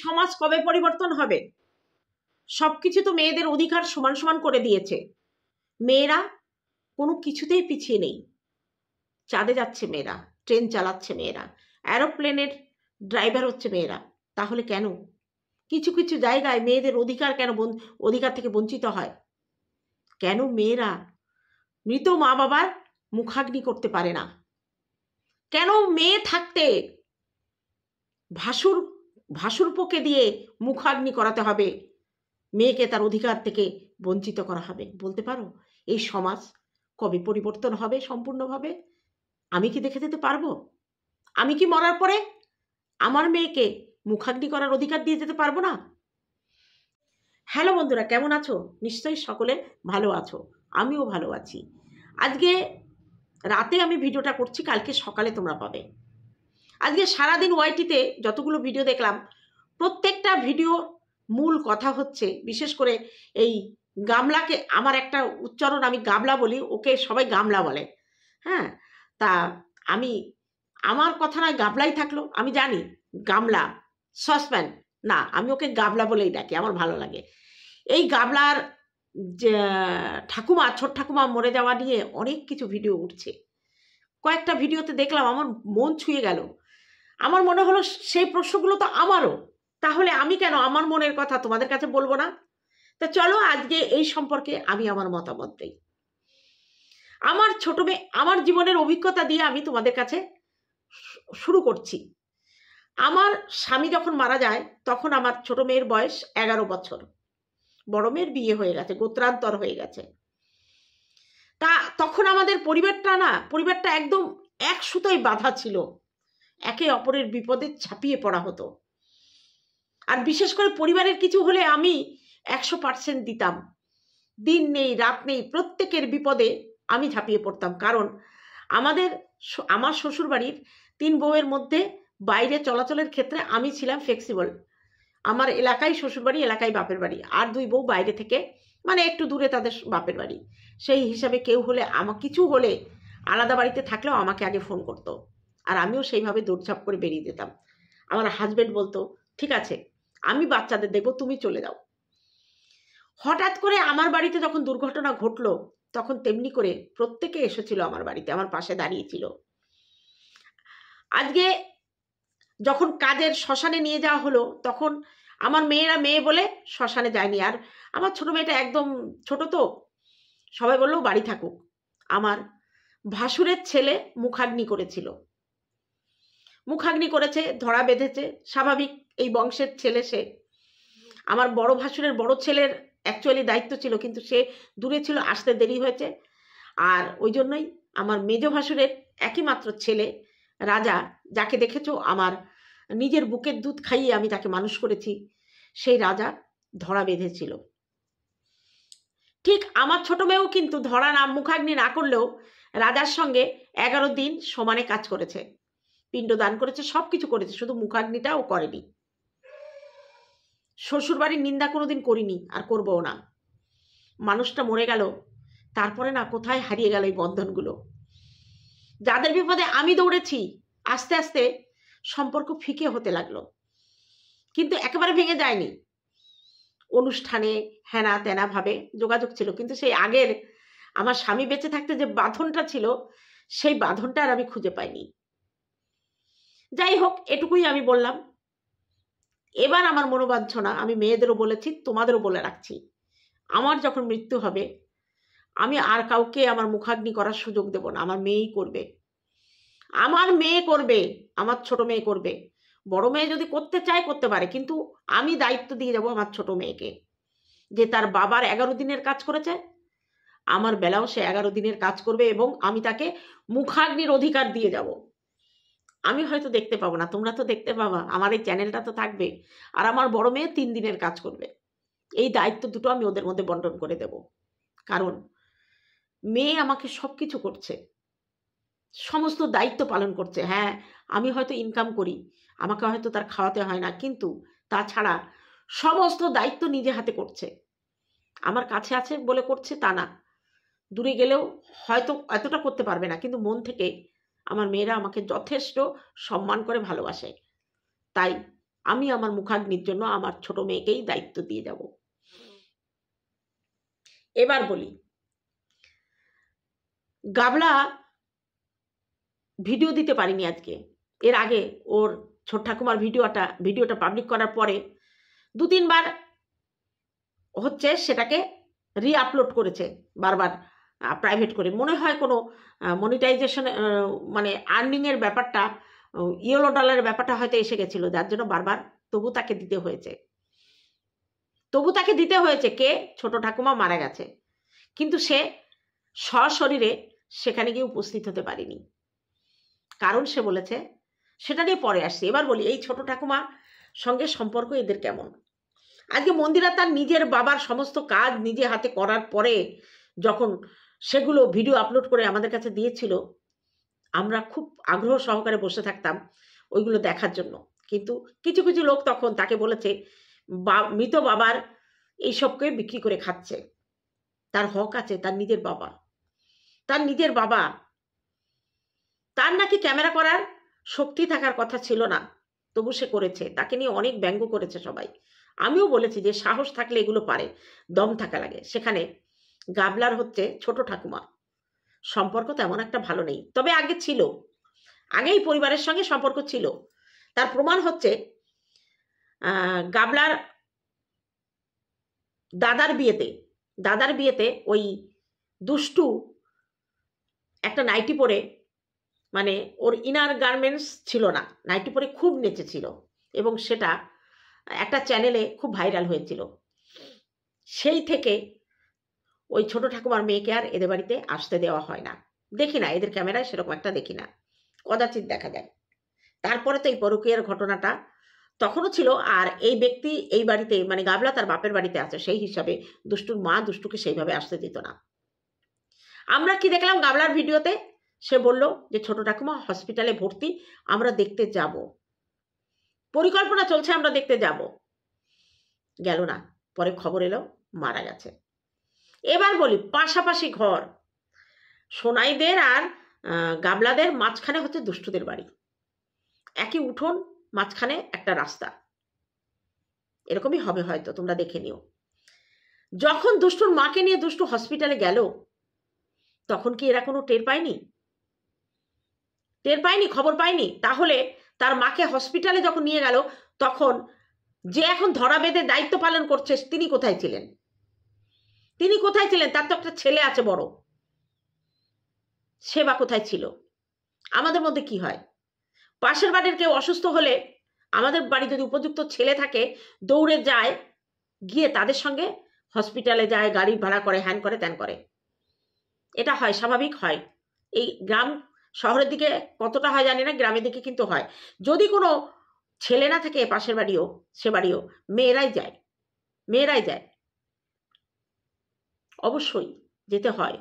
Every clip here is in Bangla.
সমাজ কবে পরিবর্তন হবে? সবকিছু তো মেয়েদের অধিকার সমান সমান করে দিয়েছে। মেয়েরা কোনো কিছুতেই পিছিয়ে নেই। চাঁদে যাচ্ছে মেয়েরা, ট্রেন চালাচ্ছে মেয়েরা, অ্যারোপ্লেনের ড্রাইভার হচ্ছে মেয়েরা। তাহলে কেন কিছু কিছু জায়গায় মেয়েদের অধিকার কেন অধিকার থেকে বঞ্চিত হয়? কেন মেয়েরা মৃত মা বাবার মুখাগ্নি করতে পারে না? কেন মেয়ে থাকতে ভাসুরপোকে দিয়ে মুখাগ্নি করাতে হবে? মেয়েকে তার অধিকার থেকে বঞ্চিত করা হবে? বলতে পারো এই সমাজ কবে পরিবর্তন হবে সম্পূর্ণভাবে? আমি কি দেখে যেতে পারবো? আমি কি মরার পরে আমার মেয়েকে মুখাগ্নি করার অধিকার দিয়ে যেতে পারবো না? হ্যালো বন্ধুরা, কেমন আছো? নিশ্চয়ই সকলে ভালো আছো, আমিও ভালো আছি। আজকে রাতে আমি ভিডিওটা করছি, কালকে সকালে তোমরা পাবে। আজকে সারাদিন ওয়াইটিতে যতগুলো ভিডিও দেখলাম, প্রত্যেকটা ভিডিও মূল কথা হচ্ছে, বিশেষ করে এই গামলাকে, আমার একটা উচ্চারণ আমি গামলা বলি, ওকে সবাই গামলা বলে। হ্যাঁ, তা আমার কথা নয় গামলাই থাকলো, আমি জানি গামলা সসপ্যান না, আমি ওকে গামলা বলেই ডাকি, আমার ভালো লাগে। এই গামলার যে ঠাকুমা, ছোট ঠাকুমা মরে যাওয়া নিয়ে অনেক কিছু ভিডিও উঠছে। কয়েকটা ভিডিওতে দেখলাম, আমার মন ছুঁয়ে গেল। আমার মনে হলো সেই প্রশ্নগুলো তো আমারও, তাহলে আমি কেন আমার মনের কথা তোমাদের কাছে বলবো না? তা চলো আজকে এই সম্পর্কে আমি আমার মতামত দিই। আমার ছোট মেয়ে, আমার জীবনের অভিজ্ঞতা দিয়ে আমি তোমাদের কাছে শুরু করছি। আমার স্বামী যখন মারা যায় তখন আমার ছোট মেয়ের বয়স 11 বছর। বড় মেয়ের বিয়ে হয়ে গেছে, গোত্রান্তর হয়ে গেছে। তা তখন আমাদের পরিবারটা একদম এক সুতোয় বাঁধা ছিল। একে অপরের বিপদে ছাপিয়ে পড়া হতো। আর বিশেষ করে পরিবারের কিছু হলে আমি 100% দিতাম। দিন নেই রাত নেই, প্রত্যেকের বিপদে আমি ঝাঁপিয়ে পড়তাম। কারণ আমার শ্বশুর বাড়ির 3 বউয়ের মধ্যে বাইরে চলাচলের ক্ষেত্রে আমি ছিলাম ফ্লেক্সিবল। আমার এলাকায় শ্বশুরবাড়ি, এলাকায় বাপের বাড়ি, আর 2 বউ বাইরে থেকে, মানে একটু দূরে তাদের বাপের বাড়ি। সেই হিসাবে কেউ হলে, কিছু হলে আলাদা বাড়িতে থাকলেও আমাকে আগে ফোন করতো, আর আমিও সেইভাবে দৌড়ঝাঁপ করে বেরিয়ে যেতাম। আমার হাজবেন্ড বলতো, ঠিক আছে আমি বাচ্চাদের দেখবো, তুমি চলে যাও। হঠাৎ করে আমার বাড়িতে যখন দুর্ঘটনা ঘটলো, তখন তেমনি করে প্রত্যেকে এসেছিল আমার বাড়িতে, আমার পাশে দাঁড়িয়েছিল। আজকে যখন কাজের শ্মশানে নিয়ে যাওয়া হলো, তখন আমার মেয়ে বলে শ্মশানে যায়নি। আর আমার ছোট মেয়েটা একদম ছোট, তো সবাই বললো বাড়ি থাকুক। আমার ভাসুরের ছেলে মুখাগ্নি করেছে, ধরা বেঁধেছে, স্বাভাবিক, এই বংশের ছেলে সে। আমার বড় ভাসুরের বড় ছেলের অ্যাকচুয়ালি দায়িত্ব ছিল, কিন্তু সে দূরে ছিল, আসতে দেরি হয়েছে। আর ওই জন্যই আমার মেজ ভাসুরের একই মাত্র ছেলে রাজা, যাকে দেখেছো আমার নিজের বুকের দুধ খাইয়ে আমি তাকে মানুষ করেছি, সেই রাজা ধরা বেঁধেছিল। ঠিক আমার ছোট মেয়েও কিন্তু মুখাগ্নি না করলেও রাজার সঙ্গে 11 দিন সমানে কাজ করেছে, পিণ্ডদান করেছে, সবকিছু করেছে, শুধু মুখাগ্নিটাও করেনি। শ্বশুরবাড়ির নিন্দা কোনোদিন করিনি, আর করবও না। মানুষটা মরে গেল, তারপরে না কোথায় হারিয়ে গেল এই বন্ধনগুলো। যাদের বিপদে আমি দৌড়েছি, আস্তে আস্তে সম্পর্ক ফিকে হতে লাগলো, কিন্তু একেবারে ভেঙে যায়নি। অনুষ্ঠানে হেনা তেনা ভাবে যোগাযোগ ছিল, কিন্তু সেই আগের আমার স্বামী বেঁচে থাকতে যে বাঁধনটা ছিল, সেই বাঁধনটা আর আমি খুঁজে পাইনি। যাই হোক, এটুকুই আমি বললাম। এবার আমার মনোবাঞ্ছনা আমি মেয়েদেরও বলেছি, তোমাদেরও বলে রাখছি, আমার যখন মৃত্যু হবে, আমি আর কাউকে আমার মুখাগ্নি করার সুযোগ দেব না। আমার মেয়েই করবে, আমার ছোট মেয়ে করবে। বড় মেয়ে যদি করতে চায় করতে পারে, কিন্তু আমি দায়িত্ব দিয়ে যাব আমার ছোট মেয়েকে, যে তার বাবার 11 দিনের কাজ করেছে, আমার বেলাও সে 11 দিনের কাজ করবে, এবং আমি তাকে মুখাগ্নির অধিকার দিয়ে যাব। আমি হয়তো দেখতে পাবো না, তোমরা তো দেখতে পাবা, আমার এই চ্যানেলটা তো থাকবে। আর আমার বড় মেয়ে 3 দিনের কাজ করবে। এই দায়িত্ব দুটো আমি ওদের মধ্যে বন্টন করে দেব। কারণ মেয়ে আমাকে সবকিছু করছে, সমস্ত দায়িত্ব পালন করছে। হ্যাঁ, আমি হয়তো ইনকাম করি, আমাকে হয়তো তার খাওয়াতে হয় না, কিন্তু তাছাড়া সমস্ত দায়িত্ব নিজে হাতে করছে। আমার কাছে আছে বলে করছে তা না, দূরে গেলেও হয়তো এতটা করতে পারবে না, কিন্তু মন থেকে আমার মেয়েরা আমাকে যথেষ্ট সম্মান করে ভালোবাসে। তাই আমি আমার মুখাগ্নির জন্য আমার ছোট মেয়েকেই দায়িত্ব দিয়ে যাব। এবার বলি, গাবলা ভিডিও দিতে পারিনি আজকে। এর আগে ওর ছোট ঠাকুমার ভিডিওটা পাবলিক করার পরে 2-3 বার হচ্ছে সেটাকে রিআপলোড করেছে বারবার প্রাইভেট করে। মনে হয় কোনো মনিটাইজেশন মানে আর্নিংয়ের ব্যাপারটা, ইয়েলো ডলারের ব্যাপারটা হয়তো এসে গেছিলো, যার জন্য বারবার তবু তাকে দিতে হয়েছে। কে? ছোট ঠাকুমা মারা গেছে, কিন্তু সে সশরীরে সেখানে গিয়ে উপস্থিত হতে পারেনি। কারণ সে বলেছে, সেটা নিয়ে পরে আসছে। এবার বলি, এই ছোট ঠাকুমার সঙ্গে সম্পর্ক এদের কেমন? আজকে মন্দিরা তার নিজের বাবার সমস্ত কাজ নিজে হাতে করার পরে যখন সেগুলো ভিডিও আপলোড করে আমাদের কাছে দিয়েছিল, আমরা খুব আগ্রহ সহকারে বসে থাকতাম ওইগুলো দেখার জন্য। কিন্তু কিছু কিছু লোক তখন তাকে বলেছে মৃত বাবার এইসবকে বিক্রি করে খাচ্ছে, তার হক আছে, তার নিজের বাবা, তার নাকি ক্যামেরা করার শক্তি থাকার কথা ছিল না, তবু সে করেছে। তাকে নিয়ে অনেক ব্যঙ্গ করেছে সবাই। আমিও বলেছি যে সাহস থাকলে এগুলো পারে, দম থাকা লাগে। সেখানে গাবলার হচ্ছে ছোট ঠাকুমা সম্পর্ক তেমন একটা ভালো নেই, তবে আগে ছিল, আগেই পরিবারের সঙ্গে সম্পর্ক ছিল। তার প্রমাণ হচ্ছে গাবলার দাদার বিয়েতে ওই দুষ্টু একটা নাইটি পরে, মানে ওর ইনার গার্মেন্টস ছিল না, নাইটি পরে খুব নেচেছিল এবং সেটা একটা চ্যানেলে খুব ভাইরাল হয়েছিল। সেই থেকে ওই ছোট ঠাকুমার মেয়েকে আর এদের বাড়িতে আসতে দেওয়া হয় না। দেখি না এদের ক্যামেরায়, সেরকম একটা দেখি না, কদাচিৎ দেখা যায়। তারপরে তো এই পরকীয়ার ঘটনাটা তখনও ছিল। আর এই ব্যক্তি এই বাড়িতে, মানে গাবলা তার বাপের বাড়িতে আছে, সেই হিসাবে দুষ্টুর মা দুষ্টুকে সেইভাবে আসতে দিত না। আমরা কি দেখলাম গাবলার ভিডিওতে? সে বলল যে ছোট ঠাকুমা হসপিটালে ভর্তি, আমরা দেখতে যাব, পরিকল্পনা চলছে, আমরা দেখতে যাব। গেল না, পরে খবর এলো মারা গেছে। এবার বলি, পাশাপাশি ঘর, সোনাইদের আর গাবলাদের মাঝখানে হচ্ছে দুষ্টুদের বাড়ি, একই উঠোন, মাঝখানে একটা রাস্তা। এরকমই হবে হয়তো, তোমরা দেখে নিও। যখন দুষ্টুর মাকে নিয়ে দুষ্টু হসপিটালে গেল, তখন কি এরা কোনো টের পায়নি, খবর পায়নি? তাহলে তার মাকে হসপিটালে যখন নিয়ে গেল, তখন যে এখন ধরা বেঁধে দায়িত্ব পালন করছে, তিনি কোথায় ছিলেন? তার তো একটা ছেলে আছে বড়, সে বা কোথায় ছিল? আমাদের মধ্যে কি হয়, পাশের বাড়ির কেউ অসুস্থ হলে আমাদের বাড়ি যদি উপযুক্ত ছেলে থাকে, দৌড়ে যায়, গিয়ে তাদের সঙ্গে হসপিটালে যায়, গাড়ি ভাড়া করে, হ্যান করে, ত্যান করে। এটা হয়, স্বাভাবিক হয়। এই গ্রাম শহরের দিকে কতটা হয় জানি না, গ্রামের দিকে কিন্তু হয়। যদি কোনো ছেলে না থাকে পাশের বাড়িও, সে বাড়িও মেয়েরাই যায়, অবশ্যই যেতে হয়।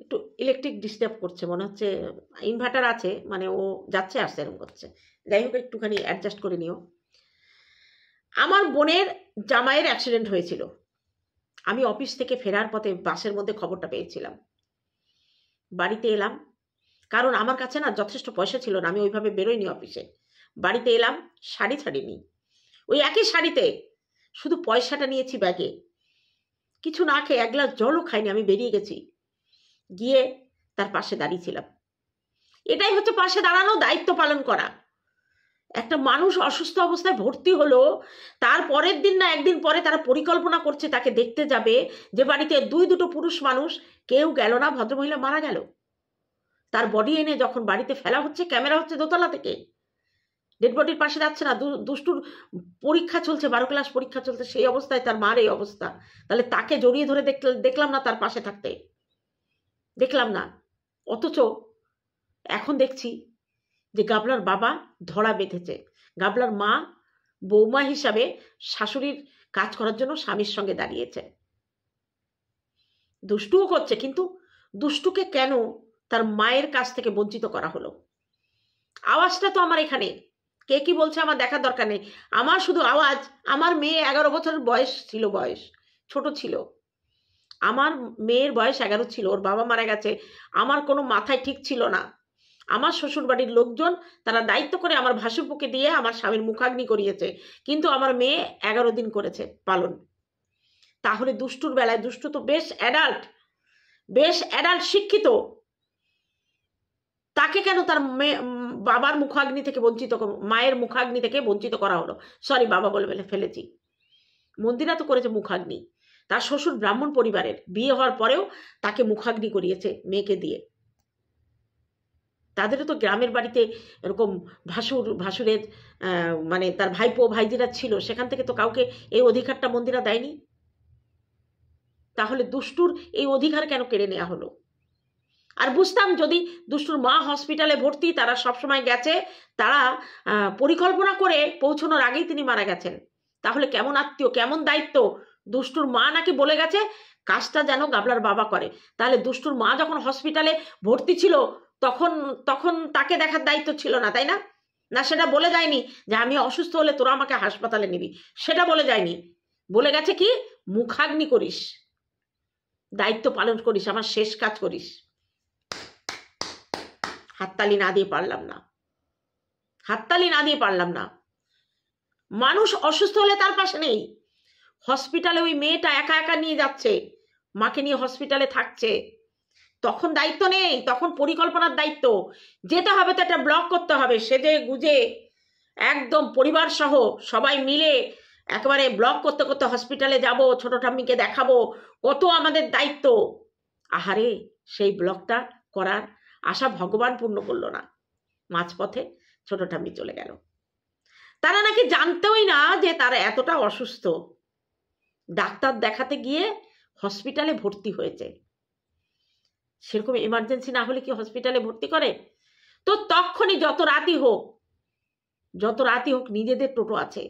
একটু ইলেকট্রিক ডিস্টার্ব করছে মনে হচ্ছে, ইনভার্টার আছে, মানে ও যাচ্ছে আসছে এরকম করছে। যাই হোক, একটুখানি অ্যাডজাস্ট করে নিও। আমার বোনের জামাইয়ের অ্যাক্সিডেন্ট হয়েছিল, আমি অফিস থেকে ফেরার পথে বাসের মধ্যে খবরটা পেয়েছিলাম। বাড়িতে এলাম, কারণ আমার কাছে না যথেষ্ট পয়সা ছিল না, আমি ওইভাবে বেরোইনি অফিসে। বাড়িতে এলাম, শাড়ি ছাড়িনি, ওই একই শাড়িতে, শুধু পয়সাটা নিয়েছি ব্যাগে। কিছু না খেয়ে, এক গ্লাস জলও খাইনি, আমি বেরিয়ে গেছি, গিয়ে তার পাশে দাঁড়িয়েছিলাম। এটাই হচ্ছে পাশে দাঁড়ানো, দায়িত্ব পালন করা। একটা মানুষ অসুস্থ অবস্থায় ভর্তি হলো, তার পরের দিন না একদিন পরে তারা পরিকল্পনা করছে তাকে দেখতে যাবে, যে বাড়িতে দুটো পুরুষ মানুষ, কেউ গেল না, ভদ্রমহিলা মারা গেল। তার বডি এনে যখন বাড়িতে ফেলা হচ্ছে, ক্যামেরা হচ্ছে দোতলা থেকে, ডেড বডির পাশে যাচ্ছে না। দুষ্টুর পরীক্ষা চলছে, 12 ক্লাস পরীক্ষা চলছে, সেই অবস্থায় তার মার এই অবস্থা। তাহলে তাকে জড়িয়ে ধরে দেখলাম না তার পাশে থাকতে, দেখলাম না। অথচ এখন দেখছি যে গাবলার বাবা ধরা বেঁধেছে, গাবলার মা বৌমা হিসাবে শাশুড়ির কাজ করার জন্য স্বামীর সঙ্গে দাঁড়িয়েছে। দুষ্টুও করছে, কিন্তু দুষ্টুকে কেন তার মায়ের কাছ থেকে বঞ্চিত করা হলো? আওয়াজটা তো আমার এখানে, কে কি বলছে আমার দেখার দরকার নেই। আমার শুধু আওয়াজ, আমার মেয়ে 11 বছরের বয়স, ছোট ছিল। আমার মেয়ের বয়স 11 ছিল, ওর বাবা মারা গেছে, আমার কোনো মাথায় ঠিক ছিল না। আমার শ্বশুরবাড়ির লোকজন তারা দায়িত্ব করে আমার ভাসুরপুকে দিয়ে আমার স্বামীর মুখাগ্নি করিয়েছে, কিন্তু আমার মেয়ে 11 দিন করেছে পালন। তাহলে দুষ্টুর বেলায়, দুষ্টু তো বেশ অ্যাডাল্ট শিক্ষিত, তাকে কেন তার বাবার মুখাগ্নি থেকে বঞ্চিত, মায়ের মুখাগ্নি থেকে বঞ্চিত করা হলো? সরি, বাবা বলে ফেলেছি। মন্দিরা তো করেছে মুখাগ্নি, তার শ্বশুর ব্রাহ্মণ পরিবারের, বিয়ে হওয়ার পরেও তাকে মুখাগ্নি করিয়েছে মেয়েকে দিয়ে। তাদেরও তো গ্রামের বাড়িতে এরকম ভাসুরের মানে তার ভাইপো ভাইজিরা ছিল, সেখান থেকে তো কাউকে এই অধিকারটা মন্দিরা দেয়নি। তাহলে দুষ্টুর এই অধিকার কেন কেড়ে নেওয়া হলো? আর বুঝতাম যদি দুষ্টুর মা হসপিটালে ভর্তি, তারা সবসময় গেছে, তারা পরিকল্পনা করে পৌঁছানোর আগেই তিনি মারা গেছেন, তাহলে কেমন আত্মীয়, কেমন দায়িত্ব? দুষ্টুর মা নাকি বলে গেছে কাজটা যেন গাবলার বাবা করে, তাহলে দুষ্টুর মা যখন হসপিটালে ভর্তি ছিল তখন তাকে দেখার দায়িত্ব ছিল না, তাই না? না, সেটা বলে যায়নি যে আমি অসুস্থ হলে তোরা আমাকে হাসপাতালে নিবি, সেটা বলে যায়নি। বলে গেছে কি, মুখাগ্নি করিস, দায়িত্ব পালন করিস, আমার শেষ কাজ করিস। হাততালি না দিয়ে পারলাম না। মানুষ অসুস্থ হলে তার পাশে নেই, হসপিটালে ওই মেয়েটা একা একা নিয়ে যাচ্ছে, মাকে নিয়ে হসপিটালে থাকছে, তখন দায়িত্ব নেই, তখন পরিকল্পনার দায়িত্ব। যেতে হবে তো একটা ব্লক করতে হবে, সেজে গুজে একদম পরিবার সহ সবাই মিলে একেবারে ব্লক করতে করতে হসপিটালে যাব, ছোট ঠাম্মিকে দেখাবো, কত আমাদের দায়িত্ব। আহারে, সেই ব্লকটা করার আশা ভগবান পূর্ণ করলো না, মাঝপথে ছোট ঠাম্মি চলে গেল। তারা নাকি জানতেই না যে তারা এতটা অসুস্থ, ডাক্তার দেখাতে গিয়ে হসপিটালে ভর্তি হয়েছে। সেরকম এমার্জেন্সি না হলে কি হসপিটালে ভর্তি করে? তো তখনই যত রাতই হোক নিজেদের টোটো আছে,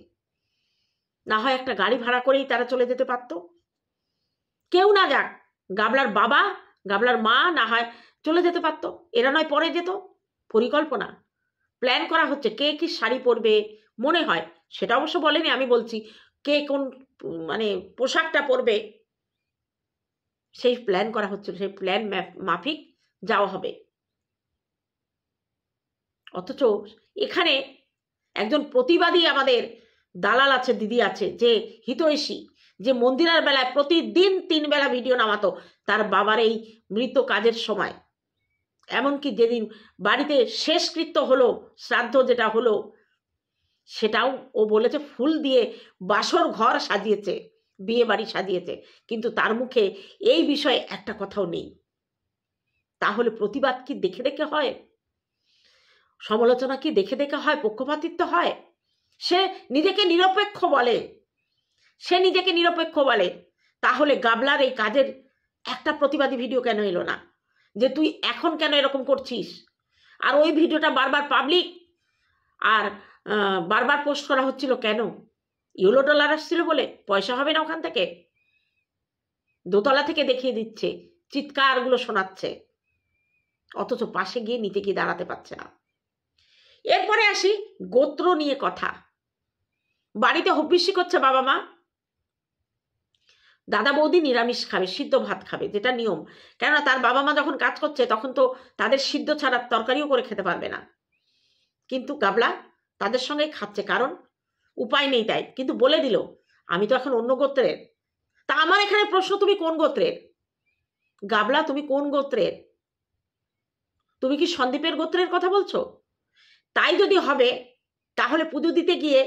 না হয় একটা গাড়ি ভাড়া করেই তারা চলে যেতে পারত। কেউ না যাক, গাবলার বাবা গাবলার মা না হয় চলে যেতে পারত, এরা নয় পরে যেত। পরিকল্পনা, প্ল্যান করা হচ্ছে কে কি শাড়ি পরবে, মনে হয় সেটা অবশ্য বলেনি, আমি বলছি কে কোন মানে পোশাকটা পরবে, সেই প্ল্যান করা হচ্ছিল, সেই প্ল্যান মাফিক যাওয়া হবে। অথচ এখানে একজন প্রতিবাদী আমাদের দালাল আছে, দিদি আছে, যে হিতৈষী, যে মন্দিরার বেলায় প্রতিদিন 3 বেলা ভিডিও নামাতো তার বাবার এই মৃত কাজের সময়। এমনকি যেদিন বাড়িতে শেষকৃত্য হলো, শ্রাদ্ধ যেটা হলো, সেটাও ও বলেছে ফুল দিয়ে বাসর ঘর সাজিয়েছে, বিয়ে বাড়ি সাজিয়েছে, কিন্তু তার মুখে এই বিষয়ে একটা কথাও নেই। তাহলে প্রতিবাদ কি দেখে দেখে হয়? সমালোচনা কি দেখে দেখে হয়? পক্ষপাতিত্ব হয়? সে নিজেকে নিরপেক্ষ বলে, তাহলে গাবলার এই কাজের একটা প্রতিবাদী ভিডিও কেন এলো না? যে তুই এখন কেন এরকম করছিস? আর ওই ভিডিওটা বারবার পাবলিক আর বারবার পোস্ট করা হচ্ছিল কেন? ইউলো ডলার আসছিল বলে, পয়সা হবে না ওখান থেকে, দোতলা থেকে দেখিয়ে দিচ্ছে, চিৎকারগুলো শোনাচ্ছে, অথচ পাশে গিয়ে নিতে গিয়ে দাঁড়াতে পারছে না। এরপরে আসি গোত্র নিয়ে কথা। বাড়িতে হব্বিষ্যি করছে বাবা মা, দাদা বৌদি নিরামিষ খাবে, সিদ্ধ ভাত খাবে, যেটা নিয়ম, কেননা তার বাবা মা যখন কাজ করছে তখন তো তাদের সিদ্ধ ছাড়া তরকারিও করে খেতে পারবে না, কিন্তু গাবলা তাদের সঙ্গে খাচ্ছে, কারণ উপায় নেই তাই। কিন্তু বলে দিল আমি তো এখন অন্য গোত্রের। তা আমার এখানে প্রশ্ন, তুমি কোন গোত্রের? গাবলা তুমি কোন গোত্রের? তুমি কি সন্দীপের গোত্রের কথা বলছো? তাই যদি হবে তাহলে পুজো দিতে গিয়ে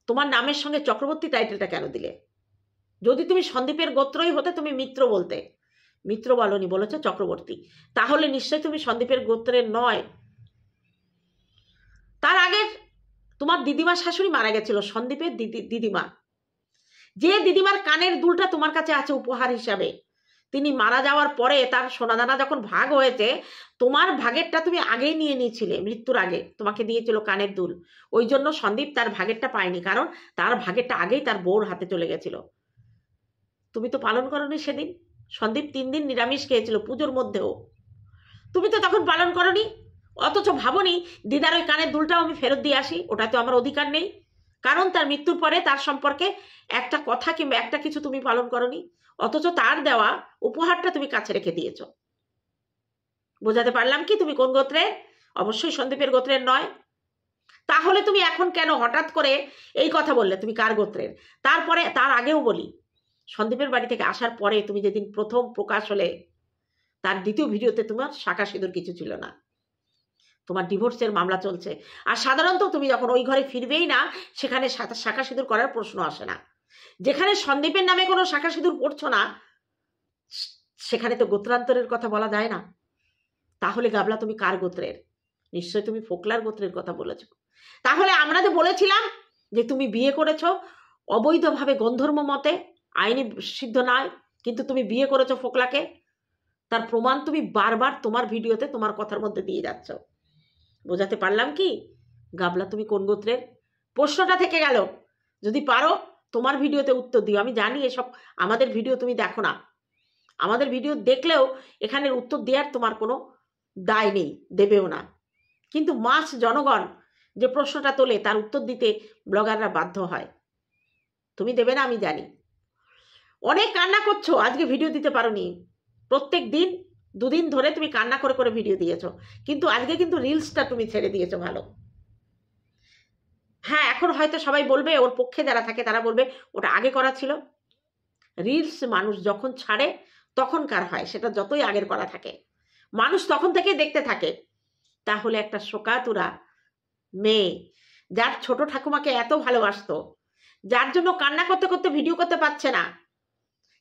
তোমার নামের সঙ্গে চক্রবর্তী টাইটেলটা কেন দিলে? যদি তুমি সন্দীপের গোত্রই হতে তুমি মিত্র বলতে, মিত্র বলনি, বলেছো চক্রবর্তী, তাহলে নিশ্চয়ই তুমি সন্দীপের গোত্রের নয়। তার আগে তোমার দিদিমা শাশুড়ি মারা গেছিল, সন্দীপের দিদিমা, যে দিদিমার কানের দুলটা তোমার কাছে আছে উপহার হিসাবে, তিনি মারা যাওয়ার পরে তার সোনাদানা যখন ভাগ হয়েছে, তোমার ভাগেরটা তুমি আগেই নিয়ে নিয়েছিলে, মৃত্যুর আগে তোমাকে দিয়েছিল কানের দুল, ওই জন্য সন্দীপ তার ভাগেরটা পায়নি, কারণ তার ভাগেরটা আগেই তার বউর হাতে চলে গেছিল। তুমি তো পালন করনি সেদিন, সন্দীপ 3 দিন নিরামিষ খেয়েছিল পুজোর মধ্যেও, তুমি তো তখন পালন করনি। অথচ ভাবনি দিদার ওই কানের দুলটাও আমি ফেরত দিয়ে আসি, ওটা তো আমার অধিকার নেই, কারণ তার মৃত্যুর পরে তার সম্পর্কে একটা কথা কিংবা একটা কিছু তুমি পালন করনি, অথচ তার দেওয়া উপহারটা তুমি কাছে রেখে দিয়েছ। বোঝাতে পারলাম কি তুমি কোন গোত্রের? অবশ্যই সন্দীপের গোত্রের নয়। তাহলে তুমি এখন কেন হঠাৎ করে এই কথা বললে তুমি কার গোত্রের? তারপরে তার আগেও বলি, সন্দীপের বাড়ি থেকে আসার পরে তুমি যেদিন প্রথম প্রকাশ হলে, তার দ্বিতীয় ভিডিওতে তোমার শাঁখা সিঁদুর কিছু ছিল না, তোমার ডিভোর্সের মামলা চলছে। আর সাধারণত তুমি যখন ওই ঘরে ফিরবেই না, সেখানে শাঁখা সিঁদুর করার প্রশ্ন আসে না। যেখানে সন্দীপের নামে কোনো শাঁখা সিঁদুর পড়ছো না, সেখানে তো গোত্রান্তরের কথা বলা যায় না। তাহলে গাবলা তুমি কার গোত্রের? নিশ্চয় তুমি ফোকলার গোত্রের কথা বলেছ। তাহলে আমরা যে বলেছিলাম যে তুমি বিয়ে করেছো অবৈধভাবে, গন্ধর্ব মতে, আইনি সিদ্ধ নয়, কিন্তু তুমি বিয়ে করেছো ফোকলাকে, তার প্রমাণ তুমি বারবার তোমার ভিডিওতে তোমার কথার মধ্যে দিয়ে যাচ্ছ। বোঝাতে পারলাম কি গাবলা তুমি কোন গোত্রের? প্রশ্নটা থেকে গেল। যদি পারো তোমার ভিডিওতে উত্তর দিও। আমি জানি এসব আমাদের ভিডিও তুমি দেখো না, আমাদের ভিডিও দেখলেও এখানের উত্তর দেওয়ার তোমার কোনো দায় নেই, দেবেও না, কিন্তু মাস জনগণ যে প্রশ্নটা তোলে তার উত্তর দিতে ব্লগাররা বাধ্য হয়। তুমি দেবে না আমি জানি। অনেক কান্না করছো, আজকে ভিডিও দিতে পারোনি। প্রত্যেক দিন দুদিন ধরে তুমি কান্না করে করে ভিডিও দিয়েছো, কিন্তু আজকে কিন্তু রিলসটা তুমি ছেড়ে দিয়েছো ভালো। হ্যাঁ, এখন হয়তো সবাই বলবে, ওর পক্ষে যারা থাকে তারা বলবে ওটা আগে করা ছিল। রিলস মানুষ যখন ছাড়ে তখনকার হয়, সেটা যতই আগের করা থাকে মানুষ তখন থেকে দেখতে থাকে। তাহলে একটা শোকাতুরা মেয়ে, যার ছোট ঠাকুমাকে এত ভালোবাসতো, যার জন্য কান্না করতে করতে ভিডিও করতে পারছে না,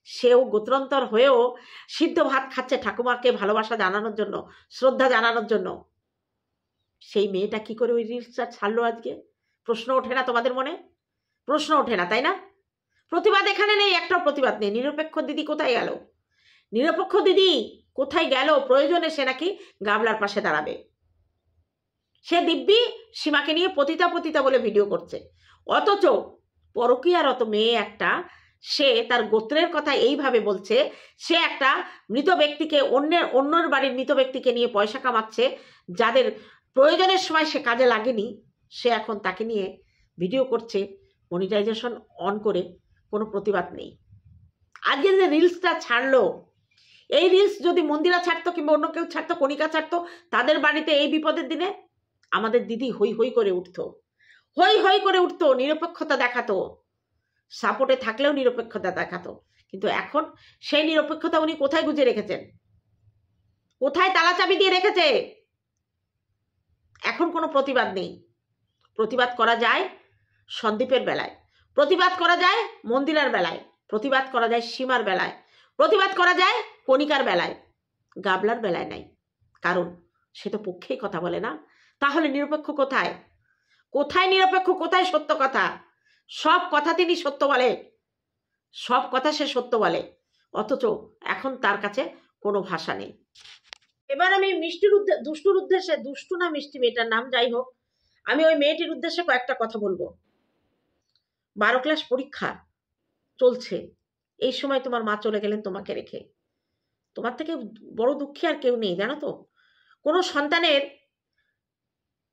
সেও গোত্রান্তর হয়েও সিদ্ধ ভাত খাচ্ছে ঠাকুমাকে ভালোবাসা জানানোর জন্য, শ্রদ্ধা জানানোর জন্য। সেই মেয়েটা কি করে ওই রিলসটা ছাড়লো আজকে? প্রশ্ন ওঠে না তোমাদের মনে? প্রশ্ন ওঠে না, তাই না? প্রতিবাদ এখানে নেই, একটাও প্রতিবাদ নেই। নিরপেক্ষ দিদি কোথায় গেল? নিরপেক্ষ দিদি কোথায় গেল? প্রয়োজনে সে নাকি গাবলার পাশে দাঁড়াবে। সে দিব্যি সীমাকে নিয়ে পতিতা পতিতা বলে ভিডিও করছে, অথচ পরকীয়ারত মেয়ে একটা, সে তার গোত্রের কথা এইভাবে বলছে। সে একটা মৃত ব্যক্তিকে, অন্যের বাড়ির মৃত ব্যক্তিকে নিয়ে পয়সা কামাচ্ছে, যাদের প্রয়োজনের সময় সে কাজে লাগেনি, সে এখন তাকে নিয়ে ভিডিও করছে মনিটাইজেশন অন করে। কোনো প্রতিবাদ নেই। আজকে যে রিলসটা ছাড়লো, এই রিলস যদি মন্দিরা ছাড়তো কিংবা অন্য কেউ ছাড়তো, কণিকা ছাড়তো, তাদের বাড়িতে এই বিপদের দিনে আমাদের দিদি হই হই করে উঠতো, হই হই করে উঠতো, নিরপেক্ষতা দেখাতো, সাপোর্টে থাকলেও নিরপেক্ষতা দেখাতো। কিন্তু এখন সেই নিরপেক্ষতা উনি কোথায় গুজে রেখেছেন? কোথায় তালা চাবি দিয়ে রেখেছে? এখন কোনো প্রতিবাদ নেই। প্রতিবাদ করা যায় সন্দীপের বেলায়, প্রতিবাদ করা যায় মন্দিরার বেলায়, প্রতিবাদ করা যায় সীমার বেলায়, প্রতিবাদ করা যায় কণিকার বেলায়, গাবলার বেলায় নাই। কারণ সে তো পক্ষেই কথা বলে না। তাহলে নিরপেক্ষ কোথায়? কোথায় নিরপেক্ষ? কোথায় সত্য কথা? সব কথা তিনি সত্য বলে, সব কথা সে সত্য বলে, অথচ এখন তার কাছে কোনো ভাষা নেই। এবার আমি দুষ্টুর উদ্দেশ্যে, দুষ্টু না মিষ্টি মেয়েটার নাম, যাই হোক, আমি ওই মেয়েটির উদ্দেশ্যে কয়েকটা কথা বলবো। 12 ক্লাস পরীক্ষা চলছে, এই সময় তোমার মা চলে গেলেন তোমাকে রেখে। তোমার থেকে বড় দুঃখী আর কেউ নেই, জানো তো? কোনো সন্তানের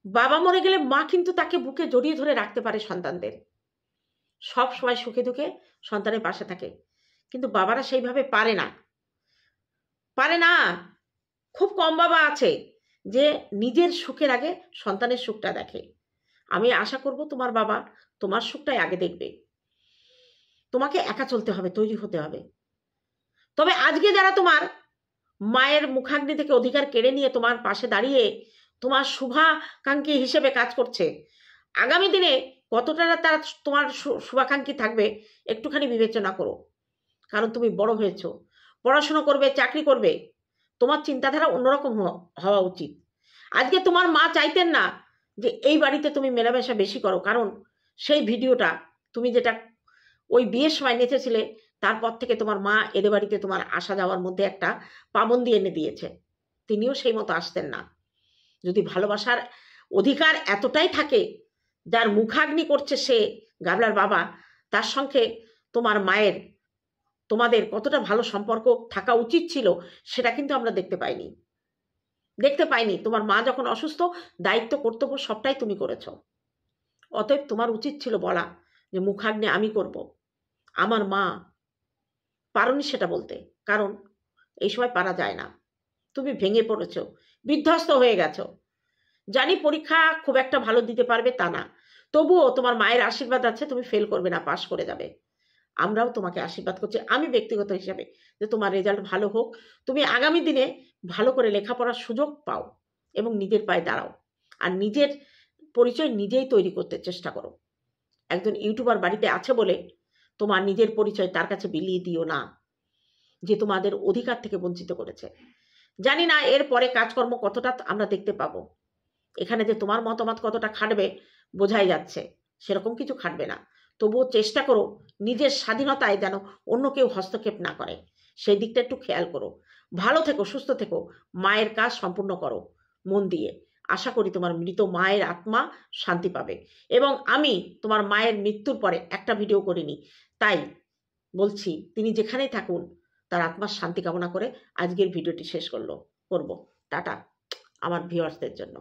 বাবা মরে গেলে মা কিন্তু তাকে বুকে জড়িয়ে ধরে রাখতে পারে সন্তানদের, সব সময় সুখে দুঃখে সন্তানের পাশে থাকে, কিন্তু বাবারা সেইভাবে পারে না, পারে না। খুব কম বাবা আছে যে নিজের সুখের আগে সন্তানের সুখটা দেখে। আমি আশা করব তোমার বাবা তোমার সুখটাই আগে দেখবে। তোমাকে একা চলতে হবে, তৈরি হতে হবে। তবে আজকে যারা তোমার মায়ের মুখাগ্নি থেকে অধিকার কেড়ে নিয়ে তোমার পাশে দাঁড়িয়ে তোমার শুভাকাঙ্ক্ষী হিসেবে কাজ করছে, আগামী দিনে কতটা তারা তোমার শুভাকাঙ্ক্ষী থাকবে একটুখানি বিবেচনা করো। কারণ তুমি বড় হয়েছো, পড়াশোনা করবে, চাকরি করবে, তোমার চিন্তাধারা অন্যরকম হওয়া উচিত। আজকে তোমার মা চাইতেন না যে এই বাড়িতে তুমি মেলামেশা বেশি করো, কারণ সেই ভিডিওটা তুমি যেটা ওই বিয়ের সময় নেচেছিলে, তারপর থেকে তোমার মা এদের বাড়িতে তোমার আসা যাওয়ার মধ্যে একটা পাবন্দি এনে দিয়েছে। তিনিও সেই মতো আসতেন না। যদি ভালোবাসার অধিকার এতটাই থাকে, যার মুখাগ্নি করছে সে গাবলার বাবা, তার সঙ্গে তোমার মায়ের, তোমাদের কতটা ভালো সম্পর্ক থাকা উচিত ছিল, সেটা কিন্তু আমরা দেখতে পাইনি। তোমার মা যখন অসুস্থ, দায়িত্ব কর্তব্য সবটাই তুমি করেছ। অতএব তোমার উচিত ছিল বলা যে মুখাগ্নি আমি করব, আমার মা। পারোনি সেটা বলতে, কারণ এই সময় পারা যায় না। তুমি ভেঙে পড়েছো, বিধ্বস্ত হয়ে গেছো। জানি পরীক্ষা খুব একটা ভালো দিতে পারবে তা না, তবুও তোমার মায়ের আশীর্বাদ আছে, তুমি ফেল করবে না, পাশ করে যাবে। আমরাও তোমাকে আশীর্বাদ করছি আমি ব্যক্তিগত হিসাবে, যে তোমার রেজাল্ট ভালো হোক, তুমি আগামী দিনে ভালো করে লেখাপড়ার সুযোগ পাও এবং নিজের পায়ে দাঁড়াও, আর নিজের পরিচয় নিজেই তৈরি করতে চেষ্টা করো। একজন ইউটিউবার বাড়িতে আছে বলে তোমার নিজের পরিচয় তার কাছে বিলিয়ে দিও না, যে তোমাদের অধিকার থেকে বঞ্চিত করেছে। জানি না এর পরে কাজকর্ম কতটা আমরা দেখতে পাবো, এখানে যে তোমার মতামত কতটা খাটবে বোঝাই যাচ্ছে, সেরকম কিছু খাটবে না। তবুও চেষ্টা করো নিজের স্বাধীনতায় যেন অন্য কেউ হস্তক্ষেপ না করে, সেই দিকটা একটু খেয়াল করো। ভালো থেকো, সুস্থ থেকো, মায়ের কাজ সম্পূর্ণ করো মন দিয়ে। আশা করি তোমার মৃত মায়ের আত্মা শান্তি পাবে। এবং আমি তোমার মায়ের মৃত্যুর পরে একটা ভিডিও করিনি, তাই বলছি তিনি যেখানেই থাকুন তার আত্মার শান্তি কামনা করে আজকের ভিডিওটি শেষ করব। টাটা আমার ভিউয়ার্সদের জন্য।